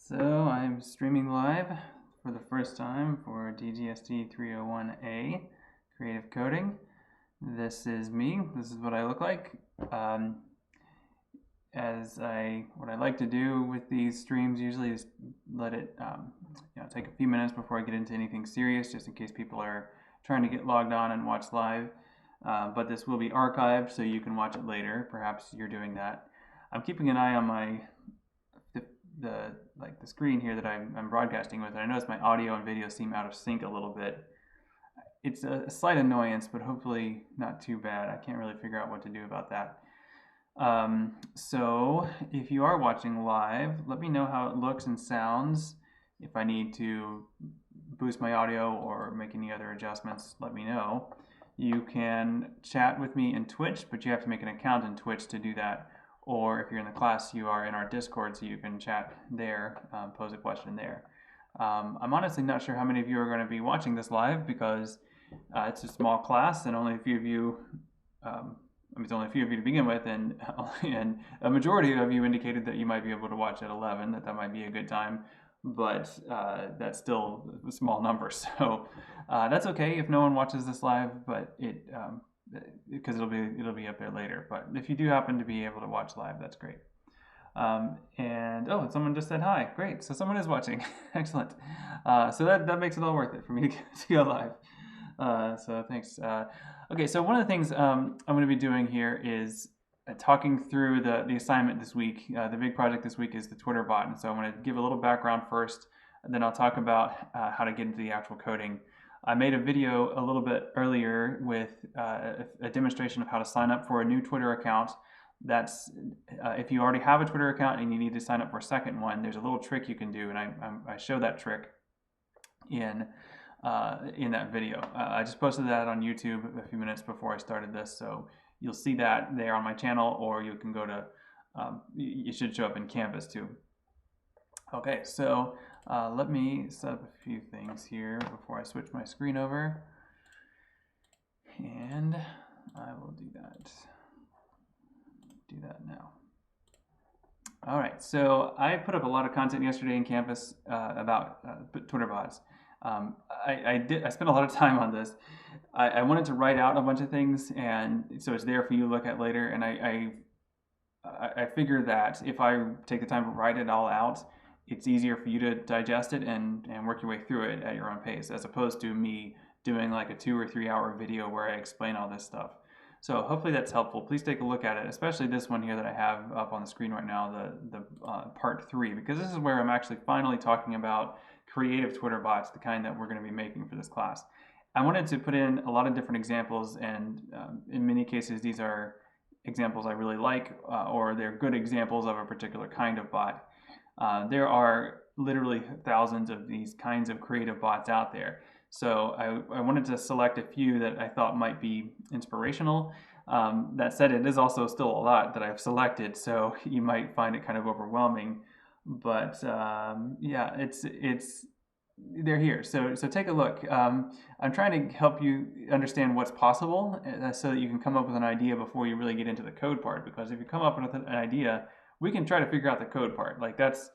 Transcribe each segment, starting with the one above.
So I'm streaming live for the first time for DGST 301A Creative Coding. This is me. This is what I look like. What I like to do with these streams usually is let it take a few minutes before I get into anything serious, just in case people are trying to get logged on and watch live. But this will be archived, so you can watch it later. Perhaps you're doing that. I'm keeping an eye on the screen here that I'm broadcasting with, and I notice my audio and video seem out of sync a little bit. It's a slight annoyance, but hopefully not too bad. I can't really figure out what to do about that. So if you are watching live, let me know how it looks and sounds. If I need to boost my audio or make any other adjustments, let me know. You can chat with me in Twitch, but you have to make an account in Twitch to do that. Or if you're in the class, you are in our Discord, so you can chat there, pose a question there. I'm honestly not sure how many of you are going to be watching this live because it's a small class and only a few of you, it's only a few of you to begin with, and a majority of you indicated that you might be able to watch at 11, that might be a good time, but that's still a small number. So that's okay if no one watches this live, but because it'll be up there later. But if you do happen to be able to watch live, that's great. And someone just said hi. Great, so someone is watching. Excellent. So that makes it all worth it for me to go live. So thanks. Okay, so one of the things I'm going to be doing here is talking through the assignment this week. The big project this week is the Twitter bot, and so I'm going to give a little background first, and then I'll talk about how to get into the actual coding. I made a video a little bit earlier with a demonstration of how to sign up for a new Twitter account. That's if you already have a Twitter account and you need to sign up for a second one, there's a little trick you can do, and I show that trick in that video. I just posted that on YouTube a few minutes before I started this, so you'll see that there on my channel, or you can go to, you should show up in Canvas too. Okay, so let me set up a few things here before I switch my screen over, and I will do that now. All right, so I put up a lot of content yesterday in Canvas about Twitter bots. I spent a lot of time on this. I wanted to write out a bunch of things, and so it's there for you to look at later, and I figured that if I take the time to write it all out, it's easier for you to digest it and work your way through it at your own pace, as opposed to me doing like a 2 or 3 hour video where I explain all this stuff. So hopefully that's helpful. Please take a look at it, especially this one here that I have up on the screen right now, the part 3, because this is where I'm actually finally talking about creative Twitter bots, the kind that we're going to be making for this class. I wanted to put in a lot of different examples, and in many cases these are examples I really like, or they're good examples of a particular kind of bot. There are literally thousands of these kinds of creative bots out there. So I wanted to select a few that I thought might be inspirational. That said, it is also still a lot that I've selected, so you might find it kind of overwhelming. But yeah, they're here. So take a look. I'm trying to help you understand what's possible so that you can come up with an idea before you really get into the code part. Because if you come up with an idea, we can try to figure out the code part. Like that's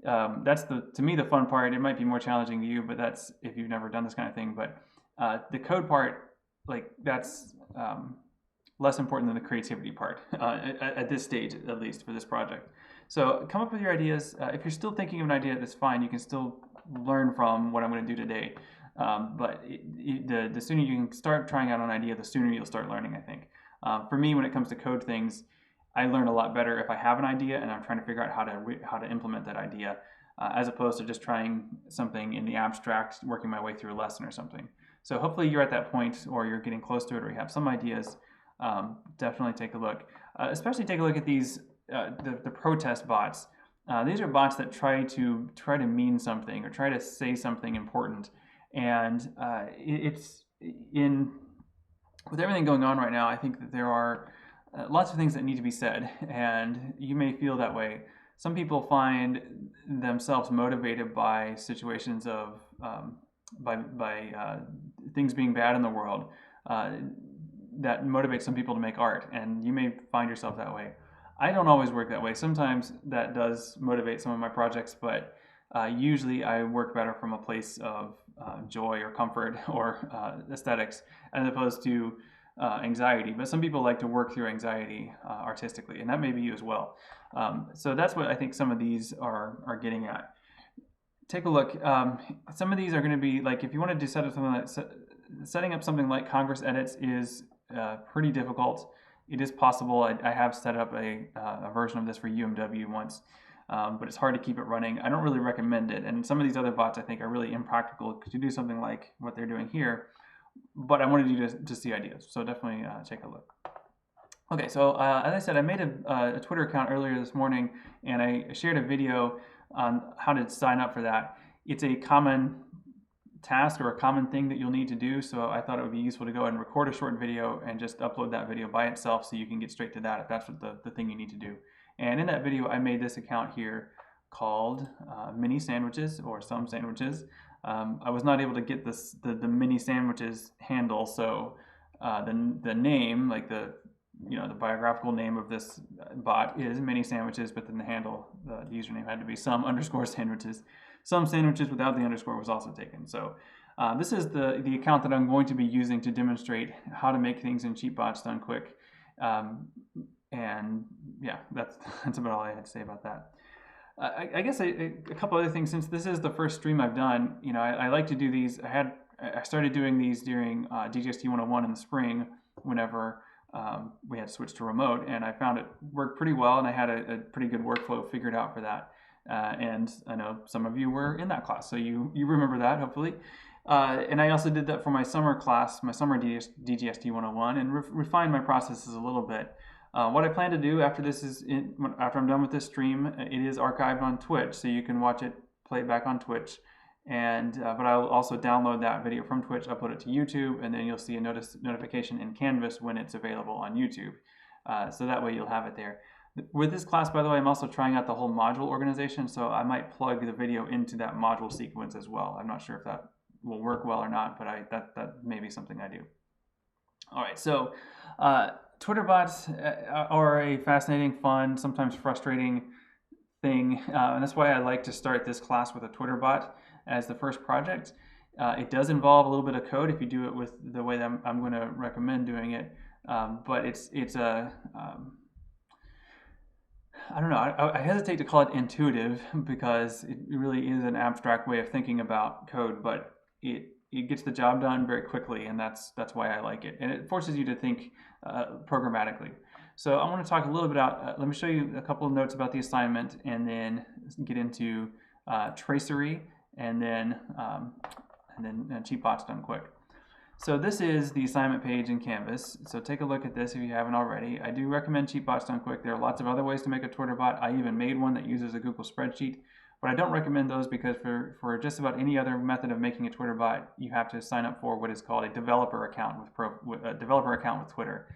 to me the fun part. It might be more challenging to you, but that's if you've never done this kind of thing. But the code part, like that's less important than the creativity part at this stage, at least for this project. So come up with your ideas. If you're still thinking of an idea, that's fine. You can still learn from what I'm going to do today. But the sooner you can start trying out an idea, the sooner you'll start learning, I think. For me, when it comes to code things, I learn a lot better if I have an idea and I'm trying to figure out how to implement that idea, as opposed to just trying something in the abstract, working my way through a lesson or something. So hopefully you're at that point, or you're getting close to it, or you have some ideas. Definitely take a look. Especially take a look at these the protest bots. These are bots that try to mean something or try to say something important, and with everything going on right now, I think that there are lots of things that need to be said, and you may feel that way. Some people find themselves motivated by situations of things being bad in the world that motivates some people to make art, and you may find yourself that way. I don't always work that way. Sometimes that does motivate some of my projects, but usually I work better from a place of joy or comfort or aesthetics as opposed to anxiety. But some people like to work through anxiety artistically, and that may be you as well. So that's what I think some of these are getting at. Take a look. Some of these are going to be like, if you wanted to set up something like setting up something like Congress edits is pretty difficult. It is possible. I have set up a version of this for UMW once, but it's hard to keep it running. I don't really recommend it. And some of these other bots I think are really impractical to do something like what they're doing here. But I wanted you to see ideas, so definitely take a look. Okay, so as I said, I made a Twitter account earlier this morning, and I shared a video on how to sign up for that. It's a common task or a common thing that you'll need to do, so I thought it would be useful to go ahead and record a short video and just upload that video by itself so you can get straight to that if that's what the thing you need to do. And in that video, I made this account here called Mini Sandwiches or Some Sandwiches. I was not able to get the Mini Sandwiches handle, so the name, like the biographical name of this bot is Mini Sandwiches, but then the handle, the username had to be Some_Sandwiches. Some Sandwiches without the underscore was also taken. So this is the account that I'm going to be using to demonstrate how to make things in Cheatbots done quick. And yeah, that's about all I had to say about that. I guess a couple other things, since this is the first stream I've done. I like to do these. I started doing these during DGST 101 in the spring, whenever we had to switch to remote, and I found it worked pretty well, and I had a pretty good workflow figured out for that. And I know some of you were in that class, so you remember that, hopefully. And I also did that for my summer class, my summer DGST 101, and refined my processes a little bit. What I plan to do after after I'm done with this stream, it is archived on Twitch, so you can watch it, play it back on Twitch. And but I'll also download that video from Twitch, upload it to YouTube, and then you'll see a notification in Canvas when it's available on YouTube. So that way you'll have it there. With this class, by the way, I'm also trying out the whole module organization, so I might plug the video into that module sequence as well. I'm not sure if that will work well or not, but that may be something I do. All right, so Twitter bots are a fascinating, fun, sometimes frustrating thing, and that's why I like to start this class with a Twitter bot as the first project. It does involve a little bit of code if you do it with the way that I'm going to recommend doing it, but it's a I don't know, I hesitate to call it intuitive because it really is an abstract way of thinking about code, but it gets the job done very quickly, and that's why I like it. And it forces you to think programmatically. So I want to talk a little bit about, let me show you a couple of notes about the assignment, and then get into Tracery, and then Cheatbots done quick. So this is the assignment page in Canvas. So take a look at this if you haven't already. I do recommend Cheatbots done quick. There are lots of other ways to make a Twitter bot. I even made one that uses a Google spreadsheet, but I don't recommend those because for just about any other method of making a Twitter bot, you have to sign up for what is called a developer account with Twitter.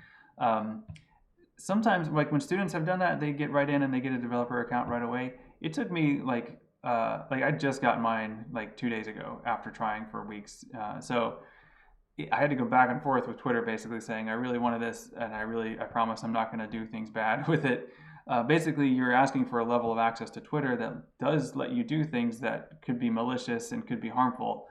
Sometimes, like when students have done that, they get right in and they get a developer account right away. It took me like I just got mine like 2 days ago after trying for weeks. So I had to go back and forth with Twitter, basically saying I really wanted this, and I promise I'm not going to do things bad with it. Basically, you're asking for a level of access to Twitter that does let you do things that could be malicious and could be harmful.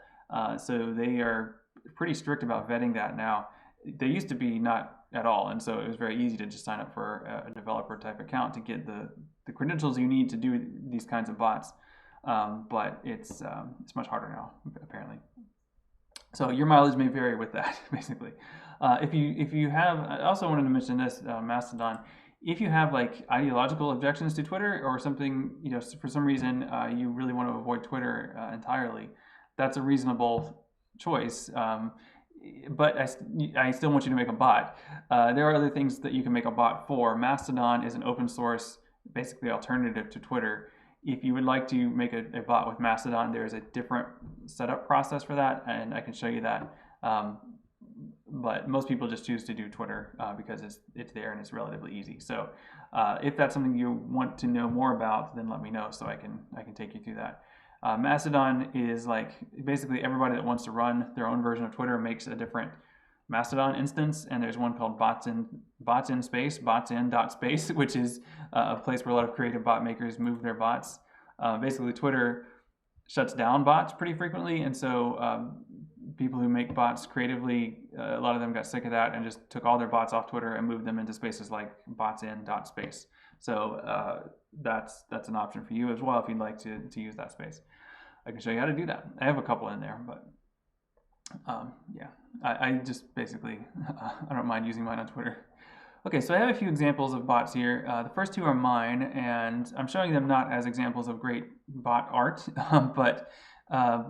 So they are pretty strict about vetting that now. They used to be not at all, and so it was very easy to just sign up for a developer type account to get the credentials you need to do these kinds of bots. But it's much harder now, apparently. So your mileage may vary with that, basically. If you have, I also wanted to mention this, Mastodon. If you have like ideological objections to Twitter or something, for some reason you really want to avoid Twitter entirely, that's a reasonable choice. But I still want you to make a bot. There are other things that you can make a bot for. Mastodon is an open source, basically alternative to Twitter. If you would like to make a bot with Mastodon, there's a different setup process for that, and I can show you that. But most people just choose to do Twitter because it's there and it's relatively easy. So if that's something you want to know more about, then let me know so I can take you through that. Mastodon is like basically everybody that wants to run their own version of Twitter makes a different Mastodon instance, and there's one called bots.space, which is a place where a lot of creative bot makers move their bots. Basically, Twitter shuts down bots pretty frequently, and so people who make bots creatively, a lot of them got sick of that and just took all their bots off Twitter and moved them into spaces like botsin.space. So that's an option for you as well if you'd like to use that space. I can show you how to do that. I have a couple in there, but yeah, I just basically, I don't mind using mine on Twitter. Okay, so I have a few examples of bots here. The first two are mine, and I'm showing them not as examples of great bot art, but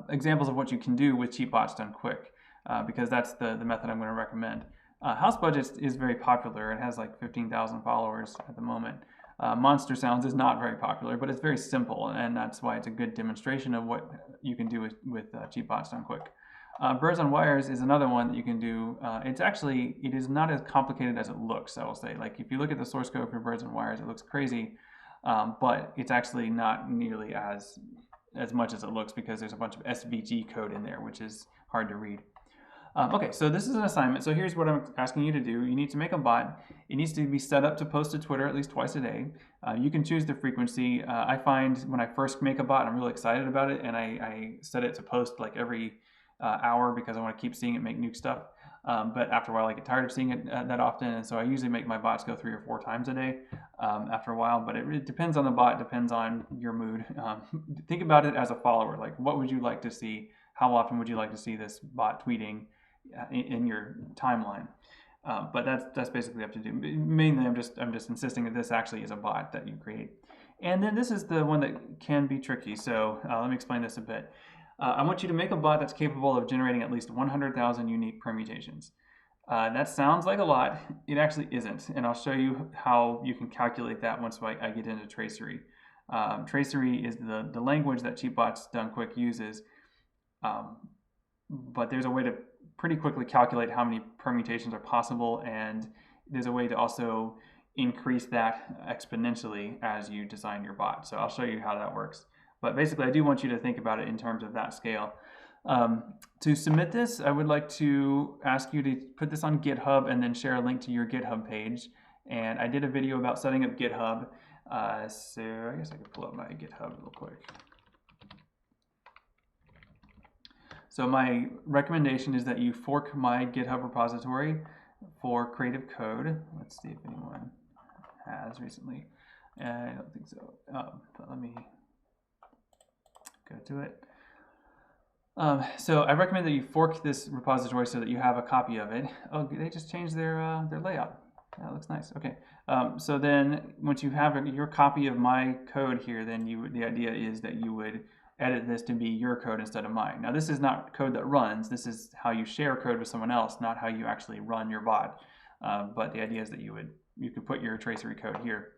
examples of what you can do with cheap bots done quick, because that's the method I'm going to recommend. House Budgets is very popular. It has like 15,000 followers at the moment. Monster Sounds is not very popular, but it's very simple, and that's why it's a good demonstration of what you can do with cheap bots done quick. Birds on Wires is another one that you can do. It is not as complicated as it looks, I will say. Like if you look at the source code for Birds on Wires, it looks crazy, but it's actually not nearly as much as it looks because there's a bunch of SVG code in there, which is hard to read. Okay, so this is an assignment. So here's what I'm asking you to do. You need to make a bot. It needs to be set up to post to Twitter at least twice a day. You can choose the frequency. I find when I first make a bot, I'm really excited about it, and I set it to post like every hour because I want to keep seeing it make new stuff. But after a while, I get tired of seeing it that often, and so I usually make my bots go 3 or 4 times a day after a while. But it really depends on the bot, depends on your mood. Think about it as a follower. Like, what would you like to see? How often would you like to see this bot tweeting in your timeline? But that's basically up to do. Mainly, I'm just insisting that this actually is a bot that you create. And then this is the one that can be tricky. So let me explain this a bit. I want you to make a bot that's capable of generating at least 100,000 unique permutations. That sounds like a lot. It actually isn't, and I'll show you how you can calculate that once I get into Tracery. Tracery is the language that CheapBots Done Quick uses, but there's a way to pretty quickly calculate how many permutations are possible, and there's a way to also increase that exponentially as you design your bot. So I'll show you how that works. But basically, I do want you to think about it in terms of that scale. To submit this, I would like to ask you to put this on GitHub and then share a link to your GitHub page. And I did a video about setting up GitHub. So I guess I could pull up my GitHub real quick. So my recommendation is that you fork my GitHub repository for creative code. Let's see if anyone has recently. I don't think so. But let me go to it. So I recommend that you fork this repository so that you have a copy of it. Oh, they just changed their layout. That looks nice. Okay. So then once you have your copy of my code here, then the idea is that you would edit this to be your code instead of mine. Now this is not code that runs. This is how you share code with someone else, not how you actually run your bot. But the idea is that you could put your Tracery code here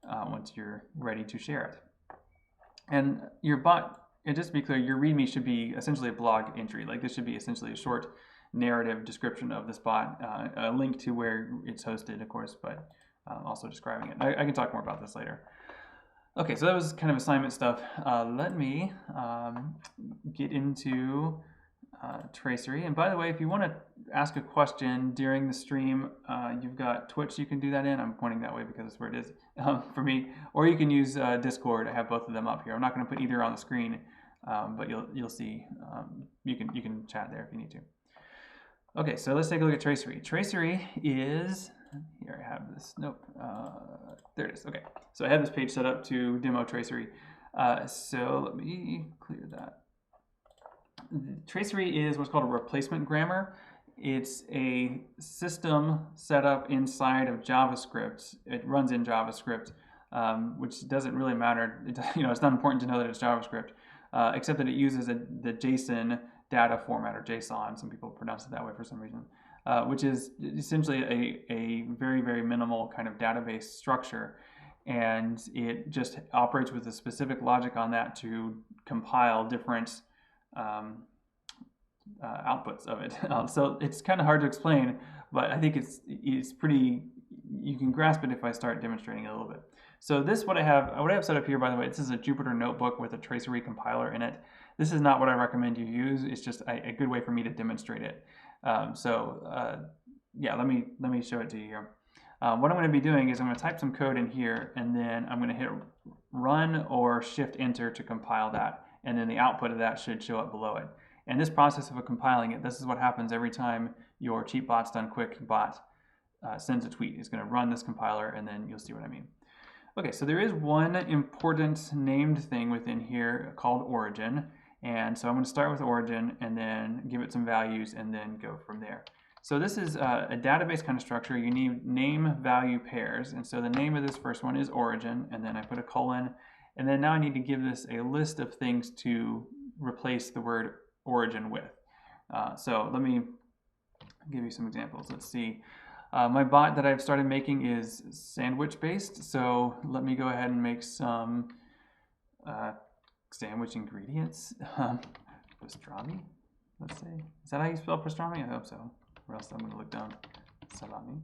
once you're ready to share it. And your bot, and just to be clear, your README should be essentially a blog entry. Like this should be essentially a short narrative description of this bot, a link to where it's hosted, of course, but also describing it. I can talk more about this later. Okay, so that was kind of assignment stuff. Let me get into Tracery. And by the way, if you want to ask a question during the stream, you've got Twitch you can do that in. I'm pointing that way because that's where it is for me. Or you can use Discord. I have both of them up here. I'm not going to put either on the screen, but you'll see. You can chat there if you need to. Okay, so let's take a look at Tracery. Tracery is, here I have this, nope, there it is. Okay, so I have this page set up to demo Tracery. So let me clear that. Tracery is what's called a replacement grammar. It's a system set up inside of JavaScript. It runs in JavaScript, which doesn't really matter. It's not important to know that it's JavaScript, except that it uses the JSON data format, or JSON. Some people pronounce it that way for some reason, which is essentially a very, very minimal kind of database structure. And it just operates with a specific logic on that to compile different outputs of it. So it's kind of hard to explain, but I think it's pretty, you can grasp it if I start demonstrating it a little bit. So what I have set up here, by the way, this is a Jupyter notebook with a Tracery compiler in it. This is not what I recommend you use. It's just a good way for me to demonstrate it. Yeah, let me show it to you here. What I'm going to be doing is I'm going to type some code in here, and then I'm going to hit run or shift enter to compile that. and then the output of that should show up below it. And this process of compiling it, this is what happens every time your cheap bots done quick bot sends a tweet. It's going to run this compiler, and then you'll see what I mean. Okay, so there is one important named thing within here called origin. And so I'm going to start with origin and then give it some values and then go from there. So this is a database kind of structure. You need name value pairs. And so the name of this first one is origin, and then I put a colon. And then now I need to give this a list of things to replace the word origin with. So let me give you some examples. Let's see. My bot that I've started making is sandwich based. So let me go ahead and make some sandwich ingredients. Pastrami, let's see. Is that how you spell pastrami? I hope so. Or else I'm going to look down salami.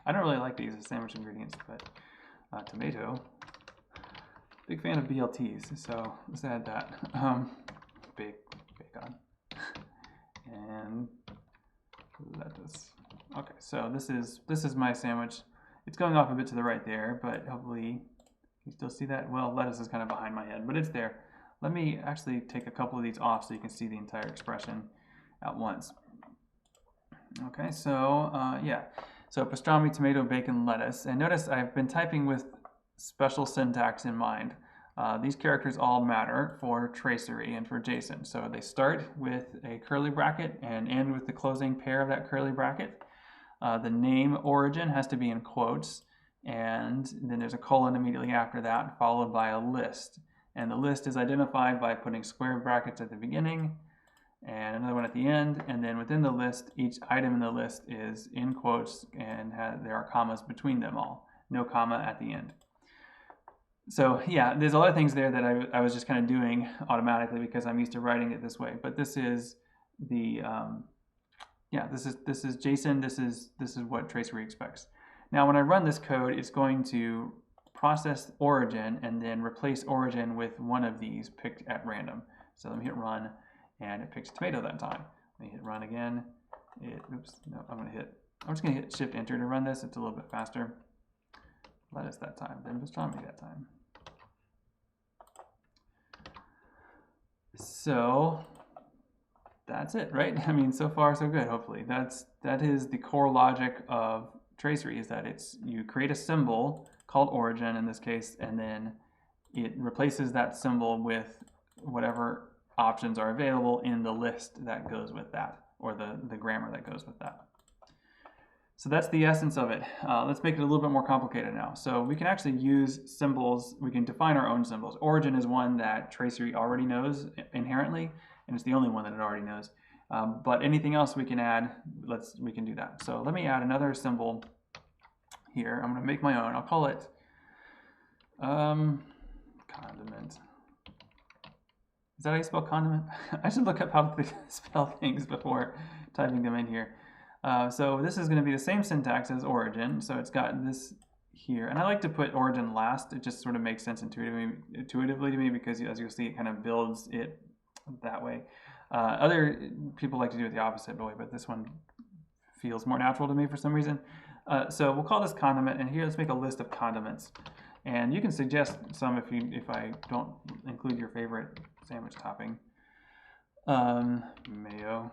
I don't really like these as sandwich ingredients, but tomato. Big fan of BLTs, so let's add that. Bacon. And lettuce. Okay, so this is my sandwich. It's going off a bit to the right there, but hopefully you still see that. Well, lettuce is kind of behind my head, but it's there. Let me actually take a couple of these off so you can see the entire expression at once. Okay, so yeah, so pastrami, tomato, bacon, lettuce. And notice I've been typing with special syntax in mind. These characters all matter for Tracery and for JSON. So they start with a curly bracket and end with the closing pair of that curly bracket. The name origin has to be in quotes, and then there's a colon immediately after that, followed by a list. And the list is identified by putting square brackets at the beginning and another one at the end, and then within the list, each item in the list is in quotes and there are commas between them all. No comma at the end. So yeah, there's a lot of things there that I was just kind of doing automatically because I'm used to writing it this way. But this is the yeah, this is JSON. This is what Tracery expects. Now, when I run this code, it's going to process origin and then replace origin with one of these picked at random. So let me hit run, and it picks tomato that time. Let me hit run again. Oops, no, I'm just gonna hit Shift Enter to run this. It's a little bit faster. Lettuce that time, then pastrami that time. So that's it, right? I mean, so far so good, hopefully. That is the core logic of Tracery, is that you create a symbol called origin in this case, and then it replaces that symbol with whatever options are available in the list that goes with that, or the grammar that goes with that. So that's the essence of it. Let's make it a little bit more complicated now. So we can actually use symbols. We can define our own symbols. Origin is one that Tracery already knows inherently, and it's the only one that it already knows. But anything else we can add, we can do that. So let me add another symbol here. I'm going to make my own. I'll call it condiment. Is that how you spell condiment? I should look up how to spell things before typing them in here. So this is going to be the same syntax as origin. So it's got this here. And I like to put origin last. It just sort of makes sense intuitively to me because, as you'll see, it kind of builds it that way. Other people like to do it the opposite way, but this one feels more natural to me for some reason. So we'll call this condiment, and here let's make a list of condiments. And you can suggest some if I don't include your favorite sandwich topping. Mayo.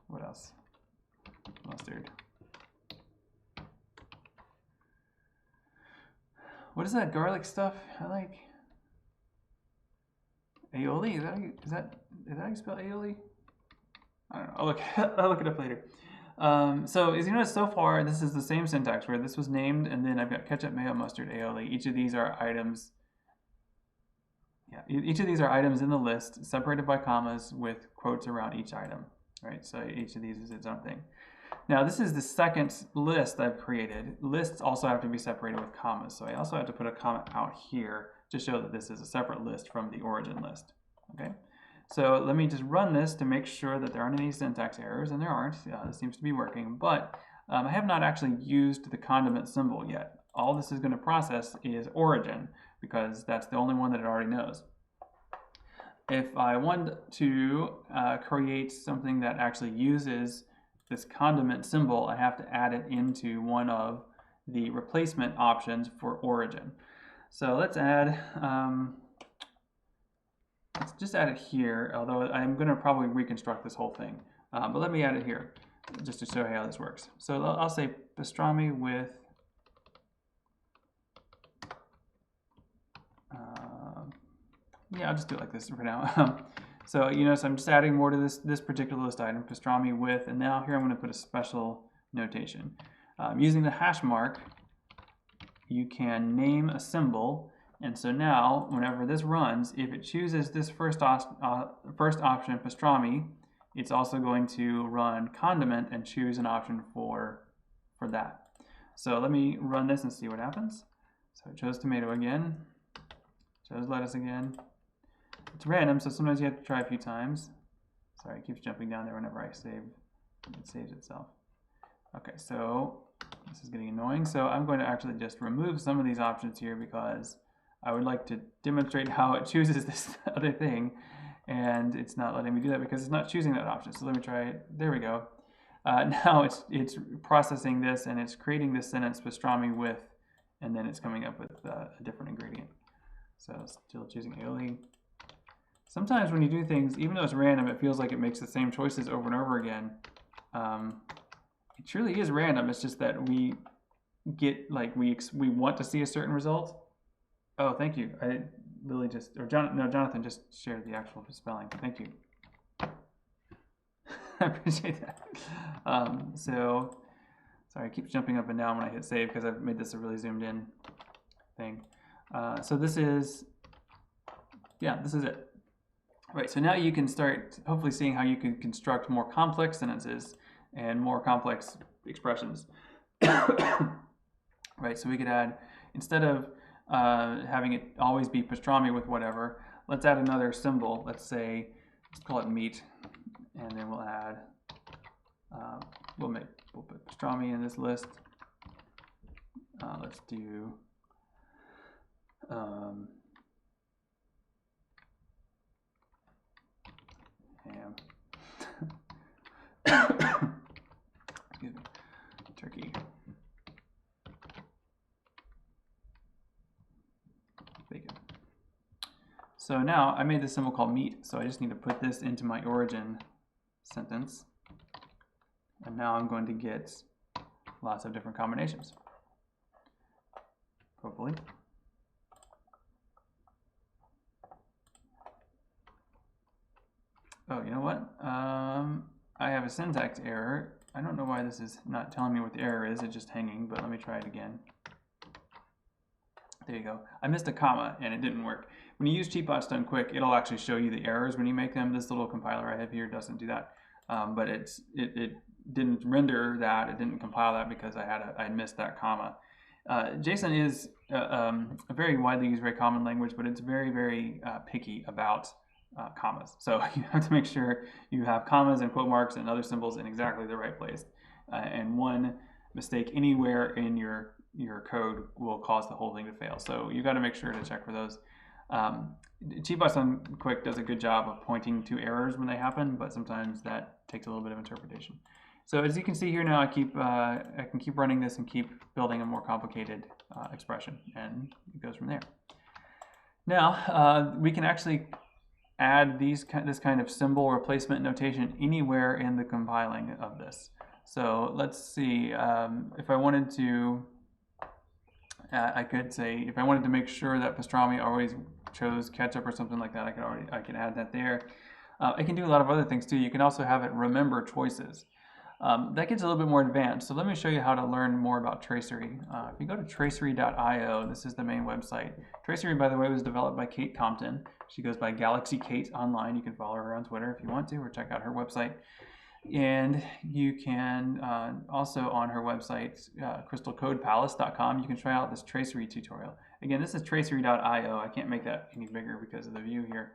What else? Mustard. What is that garlic stuff? I like aioli. Is that how you spell aioli? I don't know. I'll look it up later. So as you notice so far, this is the same syntax where this was named, and then I've got ketchup, mayo, mustard, aioli. Each of these are items. Yeah, each of these are items in the list, separated by commas with quotes around each item. Right, so each of these is its own thing. Now this is the second list I've created. Lists also have to be separated with commas, so I also have to put a comma out here to show that this is a separate list from the origin list. Okay, so let me just run this to make sure that there aren't any syntax errors, and there aren't. This seems to be working, but I have not actually used the condiment symbol yet. All this is going to process is origin, because that's the only one that it already knows. If I want to create something that actually uses this condiment symbol, I have to add it into one of the replacement options for origin. So let's just add it here, although I'm going to probably reconstruct this whole thing. But let me add it here, just to show you how this works. So I'll say pastrami with yeah, I'll just do it like this for now. So you notice I'm just adding more to this particular list item, pastrami with, and now here I'm going to put a special notation. Using the hash mark, you can name a symbol, and so now whenever this runs, if it chooses this first option, pastrami, it's also going to run condiment and choose an option for that. So let me run this and see what happens. So it chose tomato again, chose lettuce again. It's random, so sometimes you have to try a few times. Sorry, it keeps jumping down there whenever I save. It saves itself. Okay, so this is getting annoying. So I'm going to actually just remove some of these options here because I would like to demonstrate how it chooses this other thing, and it's not letting me do that because it's not choosing that option. So let me try it. There we go. Now it's processing this and it's creating this sentence pastrami with, and then it's coming up with a different ingredient. So still choosing aioli. Sometimes when you do things, even though it's random, it feels like it makes the same choices over and over again. It truly is random. It's just that we get, like, we want to see a certain result. Oh, thank you. Lily just, or Jonathan just shared the actual spelling. Thank you. I appreciate that. So, sorry, it keeps jumping up and down when I hit save because I've made this a really zoomed in thing. So this is, yeah, this is it. Right, so now you can start hopefully seeing how you can construct more complex sentences and more complex expressions. Right, so we could add, instead of having it always be pastrami with whatever, let's add another symbol. Let's say, let's call it meat, and then we'll add, we'll put pastrami in this list. Let's do ham. Excuse me. Turkey. Bacon. So now I made this symbol called meat, so I just need to put this into my origin sentence. And now I'm going to get lots of different combinations. Hopefully. Oh, you know what? I have a syntax error. I don't know why this is not telling me what the error is. It's just hanging, but let me try it again. There you go. I missed a comma and it didn't work. When you use Cheatbots Done Quick, it'll actually show you the errors when you make them. This little compiler I have here doesn't do that, but it didn't render that. It didn't compile that because I missed that comma. JSON is a very widely used, very common language, but it's very, very picky about commas. So you have to make sure you have commas and quote marks and other symbols in exactly the right place. And one mistake anywhere in your code will cause the whole thing to fail. So you got to make sure to check for those. Cheatbots Done Quick does a good job of pointing to errors when they happen, but sometimes that takes a little bit of interpretation. So as you can see here now, I can keep running this and keep building a more complicated expression, and it goes from there. Now we can actually add this kind of symbol replacement notation anywhere in the compiling of this. So let's see, if I wanted to, I could say, if I wanted to make sure that pastrami always chose ketchup or something like that, I can add that there. I can do a lot of other things too. You can also have it remember choices. That gets a little bit more advanced. So let me show you how to learn more about Tracery. If you go to tracery.io, this is the main website. Tracery, by the way, was developed by Kate Compton. She goes by Galaxy Kate online. You can follow her on Twitter if you want to, or check out her website. And you can also on her website, crystalcodepalace.com, you can try out this Tracery tutorial. Again, this is tracery.io. I can't make that any bigger because of the view here.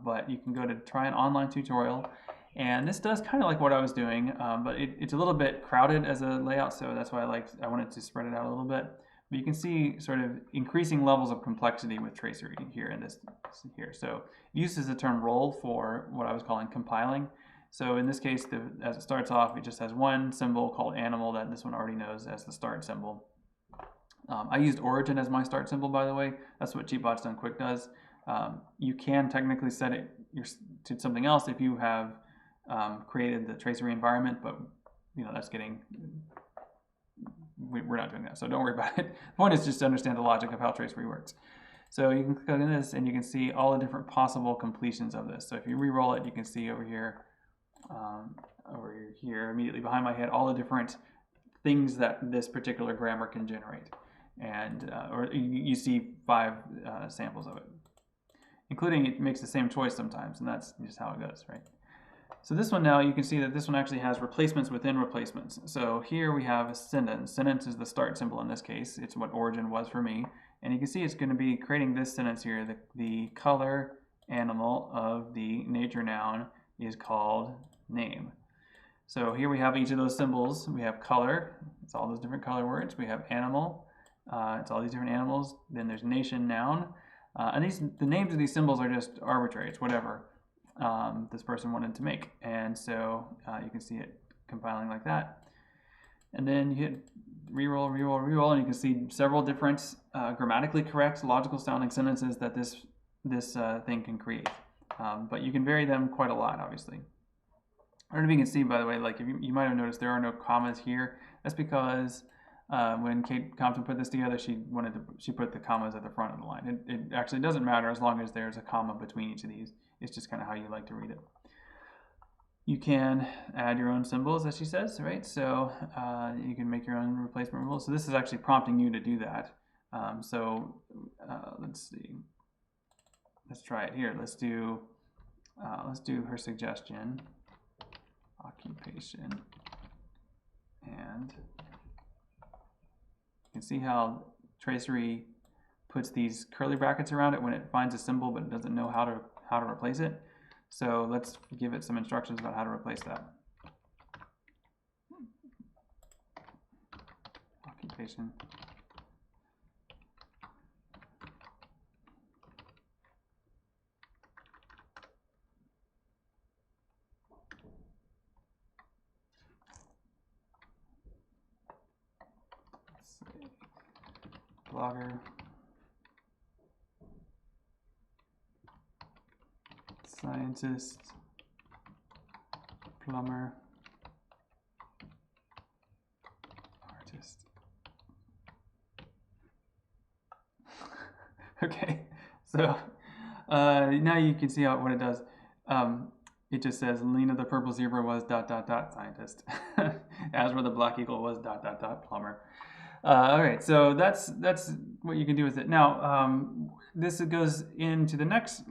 But you can go to try an online tutorial. And this does kind of like what I was doing, but it's a little bit crowded as a layout, so that's why I wanted to spread it out a little bit. But you can see sort of increasing levels of complexity with Tracery here in this here. So it uses the term role for what I was calling compiling. So in this case, as it starts off, it just has one symbol called animal that this one already knows as the start symbol. I used origin as my start symbol, by the way. That's what Cheatbots Done Quick does. You can technically set it to something else if you have created the Tracery environment, but that's getting, we're not doing that, so don't worry about it. The point is just to understand the logic of how Tracery works. So you can click on this and you can see all the different possible completions of this. So if you re-roll it, you can see over here immediately behind my head all the different things that this particular grammar can generate. And or you see 5 samples of it, including it makes the same choice sometimes, and that's just how it goes, right? So this one now, you can see that this one actually has replacements within replacements. So here we have a sentence. Sentence is the start symbol in this case. It's what origin was for me. And you can see it's going to be creating this sentence here. The color animal of the nature noun is called name. So here we have each of those symbols. We have color. It's all those different color words. We have animal. It's all these different animals. Then there's nation noun. And the names of these symbols are just arbitrary. It's whatever this person wanted to make. And so you can see it compiling like that. And then you hit reroll, reroll, reroll, and you can see several different grammatically correct, logical sounding sentences that this thing can create. But you can vary them quite a lot, obviously. I don't know if you can see, by the way, like if you might have noticed there are no commas here. That's because when Kate Compton put this together, she put the commas at the front of the line. It actually doesn't matter as long as there's a comma between each of these. It's just kind of how you like to read it. You can add your own symbols, as she says, right? So you can make your own replacement rules. So this is actually prompting you to do that. Let's see. Let's try it here. Let's do her suggestion. Occupation, and you can see how Tracery puts these curly brackets around it when it finds a symbol but it doesn't know how to replace it. So let's give it some instructions about how to replace that. Occupation. Blogger, scientist, plumber, artist. Okay, so now you can see what it does. It just says Lena the purple zebra was ... scientist. Azra the black eagle was ... plumber. All right, so that's what you can do with it. Now, this goes into the next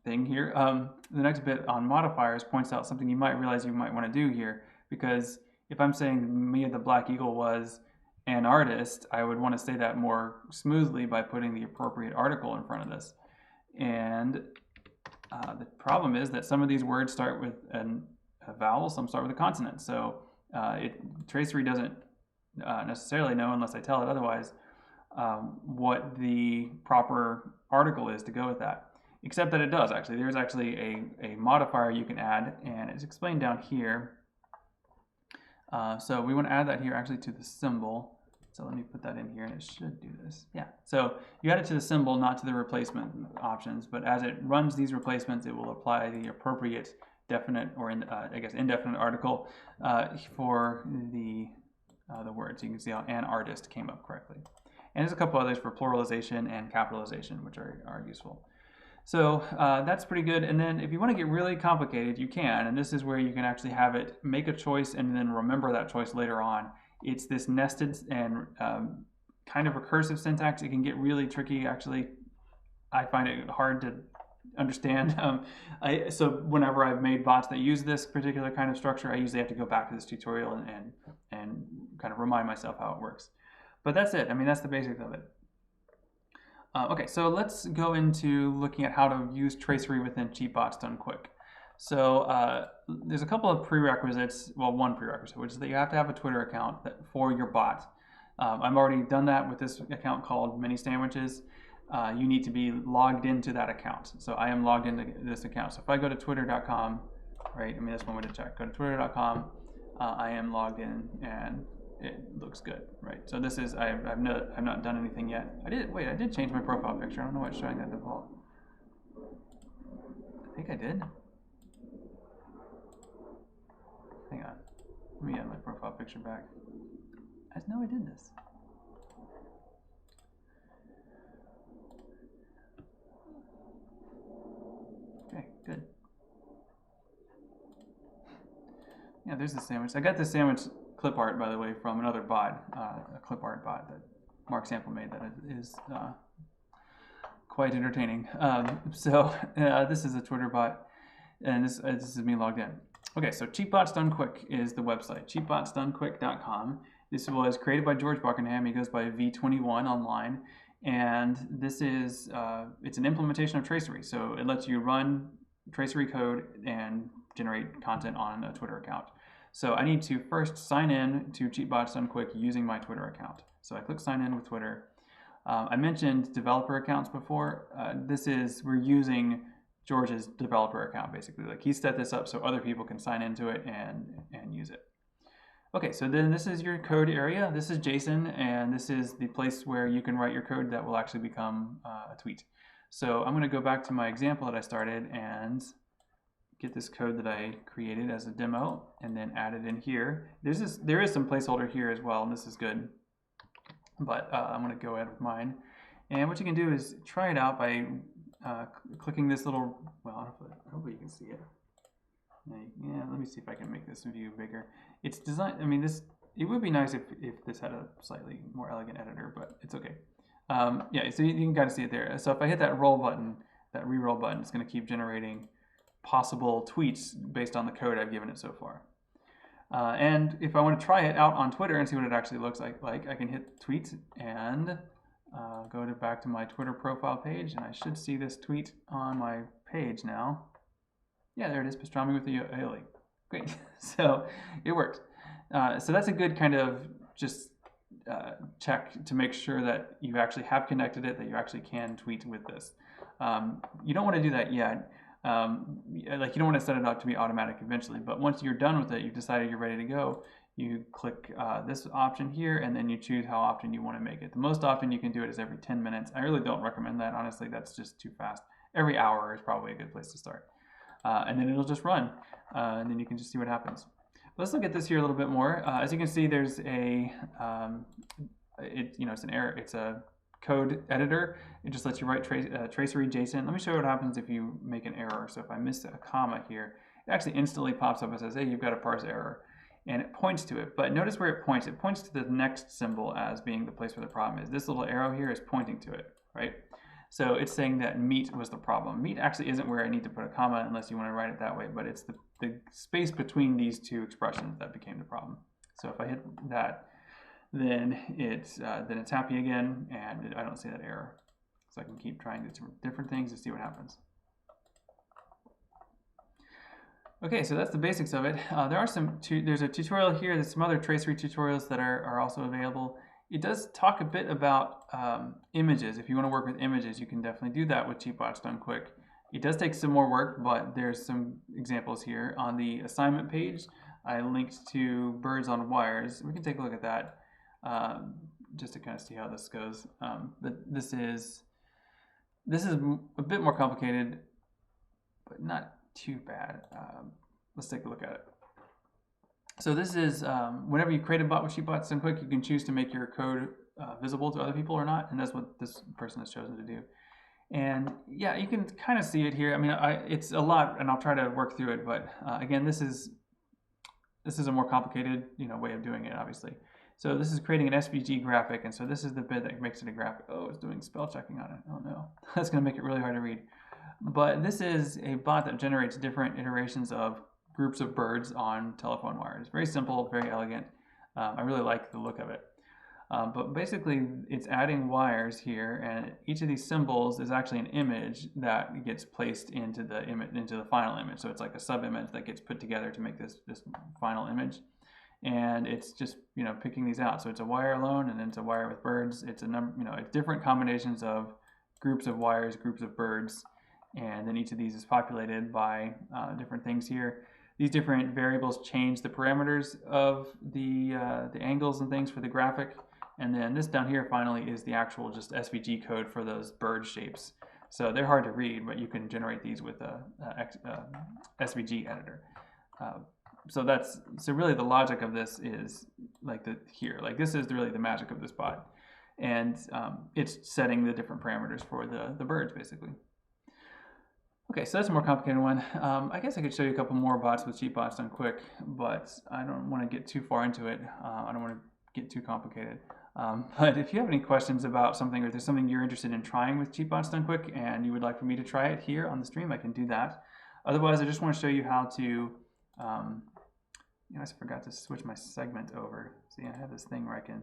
thing here. The next bit on modifiers points out something you might realize you might want to do here, because if I'm saying Mia the Black Eagle was an artist, I would want to say that more smoothly by putting the appropriate article in front of this. And the problem is that some of these words start with a vowel, some start with a consonant. So Tracery doesn't necessarily know, unless I tell it otherwise, what the proper article is to go with that. Except that it does actually. There's actually a modifier you can add, and it's explained down here. So we want to add that here actually to the symbol. So let me put that in here, and it should do this. Yeah. So you add it to the symbol, not to the replacement options. But as it runs these replacements, it will apply the appropriate definite or I guess indefinite article for the words. You can see how an artist came up correctly. And there's a couple others for pluralization and capitalization, which are useful. So that's pretty good. And then if you want to get really complicated, you can. And this is where you can actually have it make a choice and then remember that choice later on. It's this nested and kind of recursive syntax. It can get really tricky, actually. I find it hard to understand. So whenever I've made bots that use this particular kind of structure, I usually have to go back to this tutorial and kind of remind myself how it works. But that's it. I mean, that's the basics of it. Okay, so let's go into looking at how to use Tracery within Cheatbots Done Quick. So there's a couple of prerequisites, well, one prerequisite, which is that you have to have a Twitter account for your bot. I've already done that with this account called Mini Sandwiches. You need to be logged into that account. So I am logged into this account. So if I go to twitter.com, right, I mean, that's one way to check. Go to twitter.com, I am logged in, and it looks good, right? So this is, I've not done anything yet. I did change my profile picture. I don't know why it's showing that default. I think I did. Hang on, let me get my profile picture back. I know I did this. Okay, good. Yeah, there's the sandwich. I got this sandwich clip art, by the way, from another bot, a clip art bot that Mark Sample made that is quite entertaining. This is a Twitter bot, and this is me logged in. Okay, so Cheapbots Done Quick is the website, cheapbotsdonequick.com. This was created by George Buckingham. He goes by V21 online, and this is it's an implementation of Tracery. So it lets you run Tracery code and generate content on a Twitter account. So I need to first sign in to Cheapbots Done Quick using my Twitter account. So I click sign in with Twitter. I mentioned developer accounts before. We're using George's developer account, basically. Like, he set this up so other people can sign into it and use it. Okay, so then this is your code area. This is JSON, and this is the place where you can write your code that will actually become a tweet. So I'm going to go back to my example that I started and get this code that I created as a demo, and then add it in here. There is some placeholder here as well, and this is good. But I'm going to go ahead with mine. And what you can do is try it out by clicking this little, well, hopefully you can see it. Yeah, let me see if I can make this view bigger. It's designed, I mean, it would be nice if this had a slightly more elegant editor, but it's okay. Yeah, so you can kind of see it there. So if I hit that roll button, that re-roll button, it's going to keep generating possible tweets based on the code I've given it so far. And if I want to try it out on Twitter and see what it actually looks like I can hit tweet and go back to my Twitter profile page, and I should see this tweet on my page now. Yeah, there it is, pastrami with the aioli. Great, so it worked. So that's a good kind of just check to make sure that you actually have connected it, that you actually can tweet with this. You don't want to do that yet. Like, you don't want to set it up to be automatic eventually, but once you're done with it, you've decided you're ready to go, you click this option here, and then you choose how often you want to make it. The most often you can do it is every 10 minutes. I really don't recommend that, honestly. That's just too fast. Every hour is probably a good place to start. And then it'll just run, and then you can just see what happens. Let's look at this here a little bit more. As you can see, there's a, it's an error. It's a code editor. It just lets you write tracery JSON. Let me show you what happens if you make an error. So if I miss a comma here, it actually instantly pops up and says, hey, you've got a parse error. And it points to it. But notice where it points. It points to the next symbol as being the place where the problem is. This little arrow here is pointing to it, right? So it's saying that meat was the problem. Meat actually isn't where I need to put a comma unless you want to write it that way, but it's the space between these two expressions that became the problem. So if I hit that, then it's happy again, and I don't see that error. So I can keep trying different things to see what happens. Okay, so that's the basics of it. There's a tutorial here. There's some other tracery tutorials that are also available. It does talk a bit about images. If you want to work with images, you can definitely do that with Cheapbots Done Quick. It does take some more work, but there's some examples here. On the assignment page, I linked to birds on wires. We can take a look at that just to kind of see how this goes. But this is a bit more complicated, but not too bad. Let's take a look at it. So this is, whenever you create a bot with Cheapbots Done Quick, you can choose to make your code visible to other people or not, and that's what this person has chosen to do. And yeah, you can kind of see it here. I mean, it's a lot, and I'll try to work through it, but again, this is a more complicated, way of doing it, obviously. So this is creating an SVG graphic, and so this is the bit that makes it a graphic. Oh, it's doing spell checking on it. Oh no, that's going to make it really hard to read. But this is a bot that generates different iterations of groups of birds on telephone wires. Very simple, very elegant. I really like the look of it. But basically, it's adding wires here, and each of these symbols is actually an image that gets placed into the final image. So it's like a sub-image that gets put together to make this final image. And it's just picking these out. So it's a wire alone, and then it's a wire with birds. It's a number, it's different combinations of groups of wires, groups of birds, and then each of these is populated by different things here. these different variables change the parameters of the angles and things for the graphic. And then this down here finally is the actual just SVG code for those bird shapes. So they're hard to read, but you can generate these with a SVG editor. So really the logic of this is like here. Like this is really the magic of this bot. And it's setting the different parameters for the birds, basically. Okay, so that's a more complicated one. I guess I could show you a couple more bots with cheat bots done quick, but I don't want to get too far into it. I don't want to get too complicated. But if you have any questions about something, or if there's something you're interested in trying with cheat bots done quick and you would like for me to try it here on the stream, I can do that. Otherwise, I just want to show you how to, I forgot to switch my segment over. See, I have this thing where I can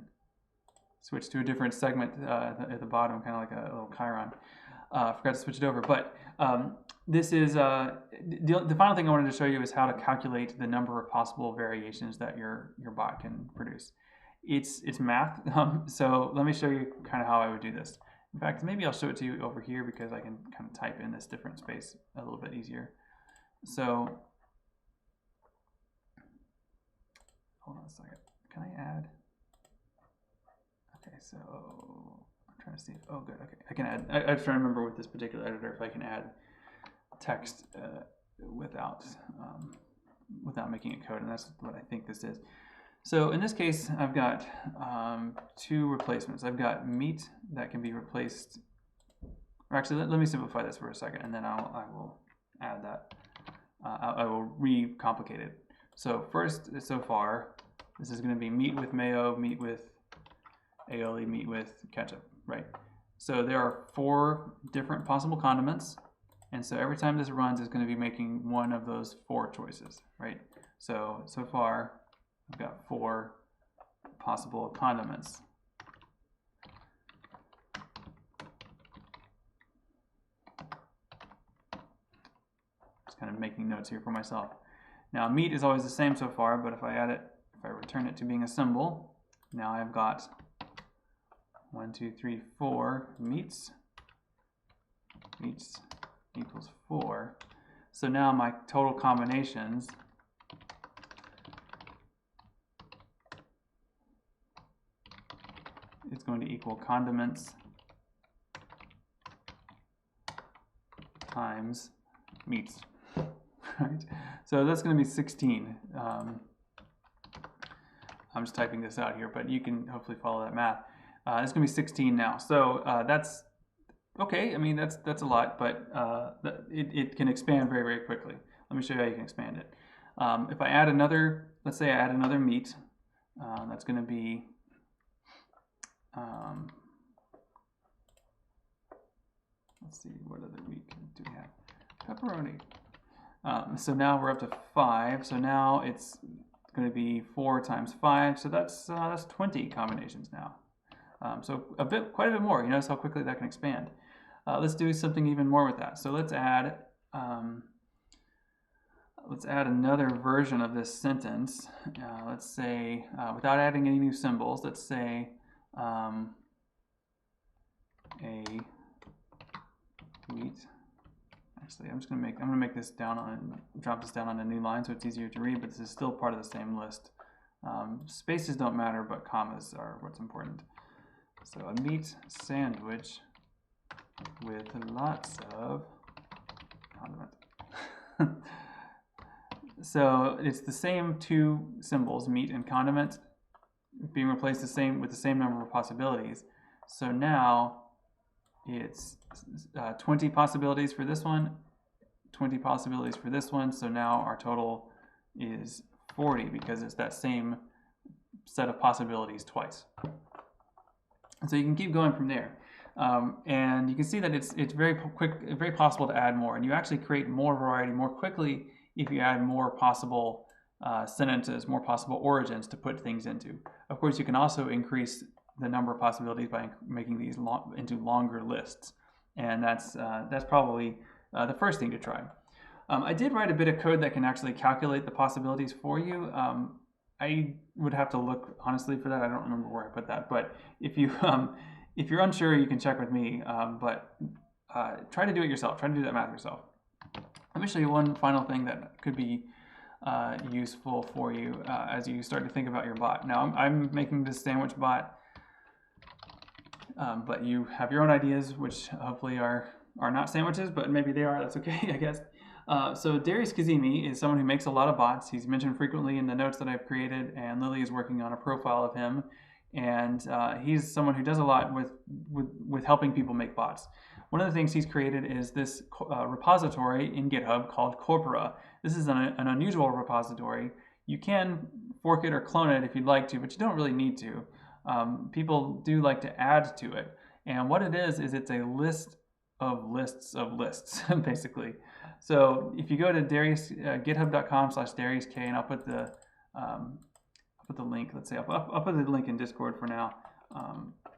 switch to a different segment at the bottom, kind of like a little Chiron. Forgot to switch it over, but this is the final thing I wanted to show you is how to calculate the number of possible variations that your bot can produce. It's math, so let me show you kind of how I would do this. In fact, maybe I'll show it to you over here because I can kind of type in this different space a little bit easier. So, hold on a second. Can I add? Okay, so I'm trying to see. Oh, good. Okay, I can add. I'm trying to remember with this particular editor if I can add text without making it code, and that's what I think this is. So in this case, I've got two replacements. I've got meat that can be replaced. Or actually, let me simplify this for a second, and then I will add that. I will re-complicate it. So first, so far, this is going to be meat with mayo, meat with aioli, meat with ketchup, right? So there are 4 different possible condiments, and so every time this runs, it's going to be making one of those 4 choices, right? So far, I've got 4 possible condiments. Just kind of making notes here for myself. Now, meat is always the same so far, but if I return it to being a symbol, now I've got 1, 2, 3, 4 meats. Meats equals 4. So now my total combinations is going to equal condiments times meats, right? So that's going to be 16. I'm just typing this out here, but you can hopefully follow that math. It's going to be 16 now. So that's okay. I mean, that's a lot, but it can expand very, very quickly. Let me show you how you can expand it. If I add another, let's say I add another meat, that's going to be let's see, what other meat do we have? Pepperoni. So now we're up to 5. So now it's going to be 4 times 5. So that's 20 combinations now. So quite a bit more. You notice how quickly that can expand. Let's do something even more with that. So let's add another version of this sentence. Let's say, without adding any new symbols, let's say a meat. Actually, I'm gonna make this drop this down on a new line so it's easier to read, but this is still part of the same list. Spaces don't matter, but commas are what's important. So a meat sandwich with lots of condiment. So it's the same 2 symbols, meat and condiment, being replaced with the same number of possibilities. So now it's 20 possibilities for this one, 20 possibilities for this one. So now our total is 40 because it's that same set of possibilities twice. And so you can keep going from there. And you can see that it's very possible to add more. And you actually create more variety more quickly if you add more possible sentences, more possible origins to put things into. Of course, you can also increase the number of possibilities by making these into longer lists. And that's probably the first thing to try. I did write a bit of code that can actually calculate the possibilities for you. I would have to look honestly for that. I don't remember where I put that. But if you're unsure, you can check with me. But try to do it yourself. Try to do that math yourself. Let me show you one final thing that could be useful for you as you start to think about your bot. Now I'm making this sandwich bot, but you have your own ideas, which hopefully are not sandwiches, but maybe they are. That's okay, I guess. So Darius Kazemi is someone who makes a lot of bots. He's mentioned frequently in the notes that I've created, and Lily is working on a profile of him. And he's someone who does a lot with helping people make bots. One of the things he's created is this repository in GitHub called Corpora. This is an unusual repository. You can fork it or clone it if you'd like to, but you don't really need to. People do like to add to it. And what it is it's a list of lists of lists, basically. So if you go to Darius, github.com/DariusK, and I'll put the link. Let's say I'll put the link in Discord for now.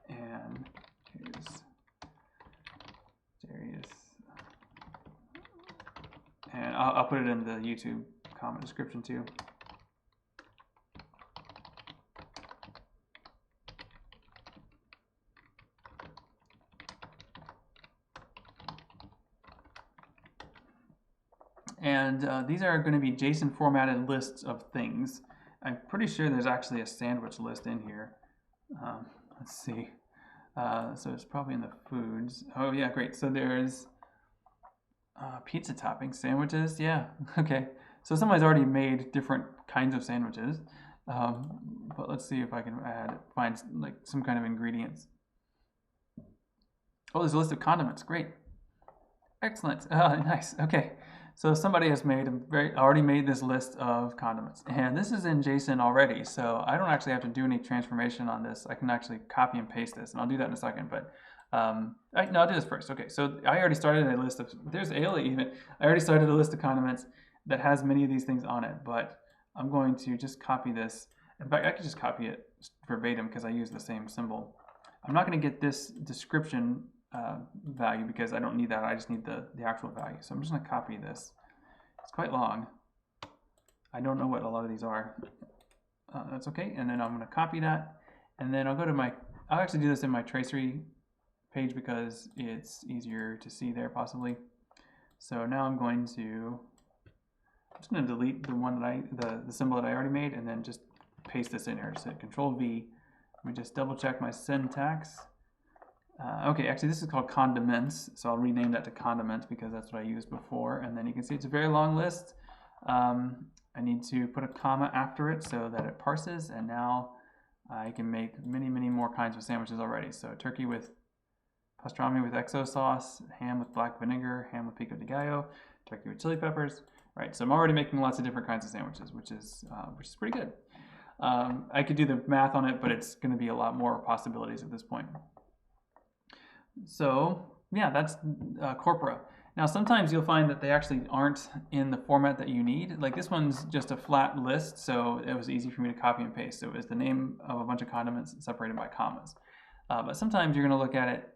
And here's Darius, and I'll put it in the YouTube comment description too. And these are going to be JSON formatted lists of things. I'm pretty sure there's actually a sandwich list in here. Let's see. So it's probably in the foods. Oh yeah, great. So there's pizza toppings, sandwiches. Yeah, okay. So somebody's already made different kinds of sandwiches. But let's see if I can find like some kind of ingredients. Oh, there's a list of condiments. Great. Excellent. Nice. Okay. So somebody has already made this list of condiments, and this is in JSON already, so I don't actually have to do any transformation on this. I can actually copy and paste this, and I'll do that in a second, but no, I'll do this first. Okay, so I already started a list of, there's Ayla even. I already started a list of condiments that has many of these things on it, but I'm going to just copy this. In fact, I could just copy it verbatim because I use the same symbol. I'm not going to get this description value because I don't need that. I just need the actual value. So I'm just going to copy this. It's quite long. I don't know what a lot of these are. That's okay. And then I'm going to copy that. And then I'll go to I'll actually do this in my Tracery page because it's easier to see there possibly. So now I'm just going to delete the one that the symbol that I already made and then just paste this in here. Just hit Control V. Let me just double check my syntax. Okay, actually this is called condiments, so I'll rename that to condiments because that's what I used before. And then you can see it's a very long list. I need to put a comma after it so that it parses, and now I can make many, many more kinds of sandwiches already. So turkey with pastrami with XO sauce, ham with black vinegar, ham with pico de gallo, turkey with chili peppers. Right, so I'm already making lots of different kinds of sandwiches, which is pretty good. I could do the math on it, but it's going to be a lot more possibilities at this point. So yeah, that's Corpora. Now sometimes you'll find that they actually aren't in the format that you need. Like this one's just a flat list, so it was easy for me to copy and paste. So it was the name of a bunch of condiments separated by commas. But sometimes you're going to look at it,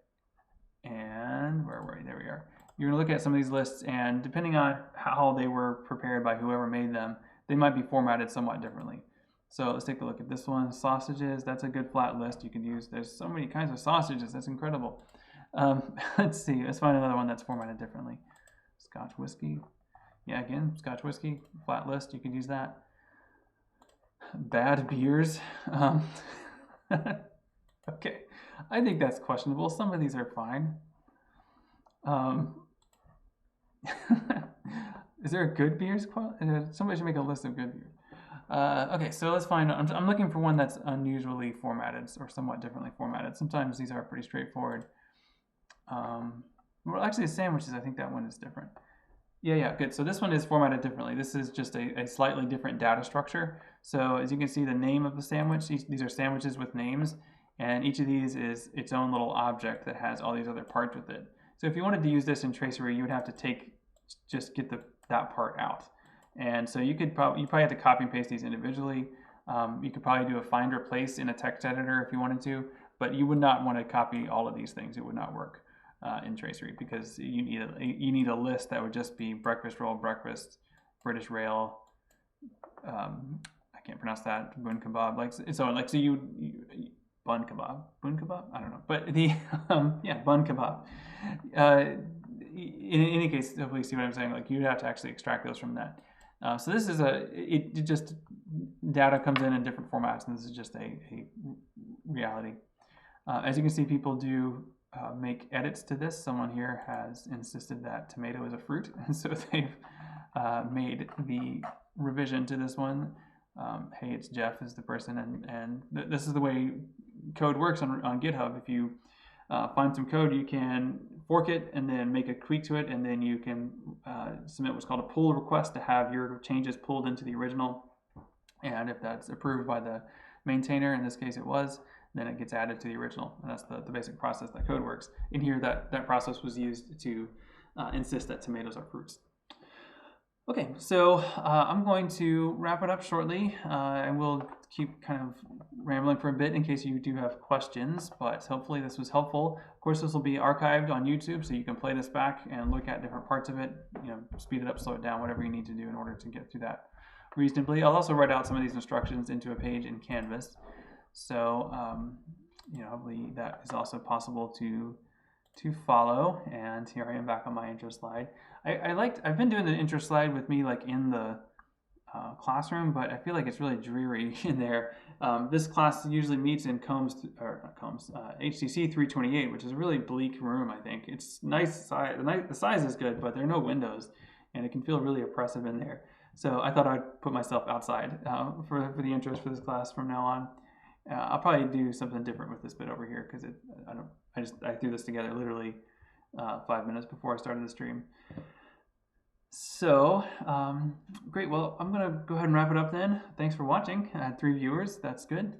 and where were we? There we are. You're going to look at some of these lists, and depending on how they were prepared by whoever made them, they might be formatted somewhat differently. So let's take a look at this one. Sausages, that's a good flat list you can use. There's so many kinds of sausages, that's incredible. Let's see, let's find another one that's formatted differently. Scotch whiskey. Yeah, again, Scotch whiskey, flat list, you could use that. Bad beers. Okay, I think that's questionable. Some of these are fine. Is there a good beers? Somebody should make a list of good beers. Okay, so let's find, I'm looking for one that's unusually formatted or somewhat differently formatted. Sometimes these are pretty straightforward. Well, actually, the sandwiches, I think that one is different. Yeah, good. So this one is formatted differently. This is just a slightly different data structure. So as you can see, the name of the sandwich, these are sandwiches with names, and each of these is its own little object that has all these other parts with it. So if you wanted to use this in Tracery, you would have to just get that part out. And so you probably have to copy and paste these individually. You could probably do a find replace in a text editor if you wanted to, but you would not want to copy all of these things. It would not work in Tracery because you need a list that would just be breakfast roll, breakfast, British rail. I can't pronounce that. Bun kebab, so you bun kebab, I don't know, but the yeah, bun kebab. In any case, hopefully you see what I'm saying. Like you'd have to actually extract those from that. So this is it just data comes in different formats, and this is just a reality. As you can see, people do make edits to this. Someone here has insisted that tomato is a fruit, and so they've made the revision to this one. Hey, it's Jeff is the person, and this is the way code works on GitHub. If you find some code, you can fork it and then make a tweak to it, and then you can submit what's called a pull request to have your changes pulled into the original. And if that's approved by the maintainer, in this case it was, then it gets added to the original. And that's the basic process that code works. In here, that process was used to insist that tomatoes are fruits. Okay, so I'm going to wrap it up shortly, and we'll keep kind of rambling for a bit in case you do have questions, but hopefully this was helpful. Of course, this will be archived on YouTube, so you can play this back and look at different parts of it, speed it up, slow it down, whatever you need to do in order to get through that reasonably. I'll also write out some of these instructions into a page in Canvas, so hopefully that is also possible to follow. And here I am back on my intro slide. I've been doing the intro slide with me like in the classroom, but I feel like it's really dreary in there. This class usually meets in HTC 328, which is a really bleak room. I think it's nice size. The size is good, but there are no windows, and it can feel really oppressive in there. So I thought I'd put myself outside for the intros for this class from now on. I'll probably do something different with this bit over here because I threw this together literally 5 minutes before I started the stream. So great. Well, I'm gonna go ahead and wrap it up then. Thanks for watching. I had 3 viewers. That's good.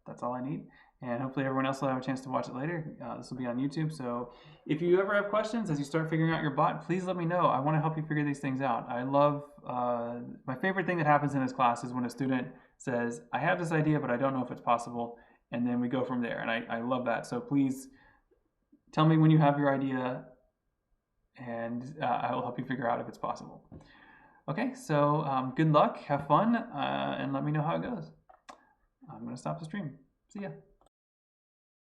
That's all I need. And hopefully everyone else will have a chance to watch it later. This will be on YouTube. So if you ever have questions as you start figuring out your bot, please let me know. I want to help you figure these things out. I love, my favorite thing that happens in this class is when a student says, I have this idea, but I don't know if it's possible. And then we go from there. And I love that. So please tell me when you have your idea, and I will help you figure out if it's possible. Okay, so good luck, have fun, and let me know how it goes. I'm going to stop the stream. See ya.